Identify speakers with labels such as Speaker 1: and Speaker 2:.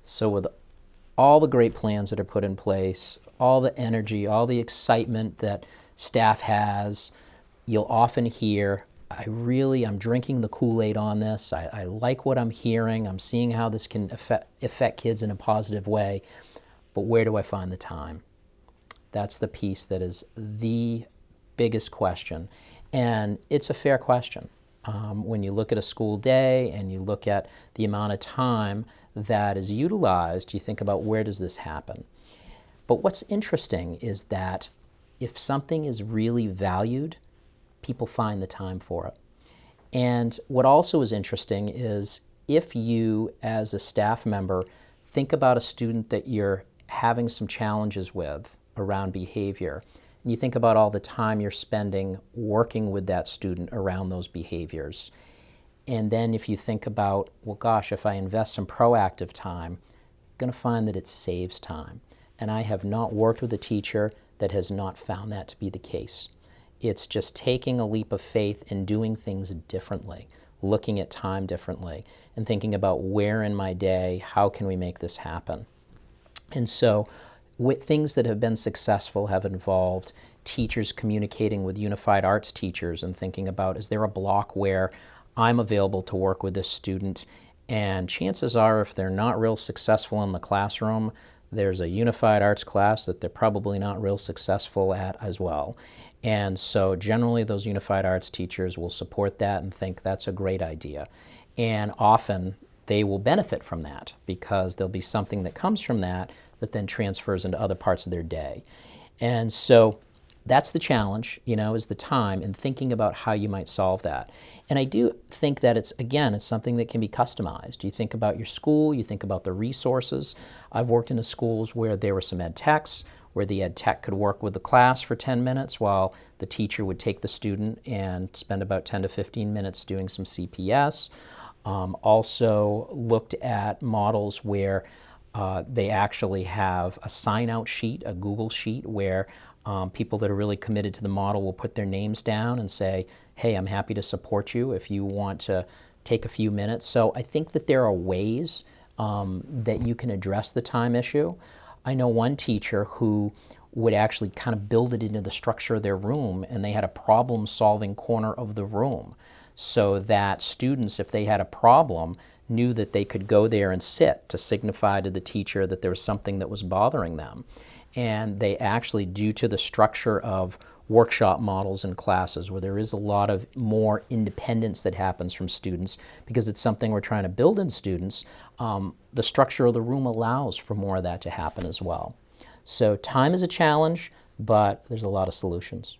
Speaker 1: So with all the great plans that are put in place, all the energy, all the excitement that staff has, you'll often hear, I'm drinking the Kool-Aid on this. I like what I'm hearing. I'm seeing how this can affect kids in a positive way. But where do I find the time? That's the piece that is the biggest question. And it's a fair question. When you look at a school day and you look at the amount of time that is utilized, you think about where does this happen? But what's interesting is that if something is really valued, people find the time for it. And what also is interesting is if you, as a staff member, think about a student that you're having some challenges with around behavior, and you think about all the time you're spending working with that student around those behaviors. And then if you think about, well, gosh, if I invest in proactive time, I'm going to find that it saves time. And I have not worked with a teacher that has not found that to be the case. It's just taking a leap of faith and doing things differently, looking at time differently, and thinking about where in my day, how can we make this happen? And so with things that have been successful have involved teachers communicating with unified arts teachers and thinking about, is there a block where I'm available to work with this student? And chances are, if they're not real successful in the classroom, there's a unified arts class that they're probably not real successful at as well. And so generally those unified arts teachers will support that and think that's a great idea. And often they will benefit from that because there'll be something that comes from that that then transfers into other parts of their day. And so that's the challenge, is the time and thinking about how you might solve that. And I do think that it's something that can be customized. You think about your school, you think about the resources. I've worked in schools where there were some ed techs, where the ed tech could work with the class for 10 minutes while the teacher would take the student and spend about 10 to 15 minutes doing some CPS. Also looked at models where they actually have a sign-out sheet, a Google sheet, where people that are really committed to the model will put their names down and say, hey, I'm happy to support you if you want to take a few minutes. So I think that there are ways that you can address the time issue. I know one teacher who would actually kind of build it into the structure of their room, and they had a problem-solving corner of the room so that students, if they had a problem, knew that they could go there and sit to signify to the teacher that there was something that was bothering them. And they actually, due to the structure of workshop models in classes where there is a lot of more independence that happens from students because it's something we're trying to build in students, the structure of the room allows for more of that to happen as well. So time is a challenge, but there's a lot of solutions.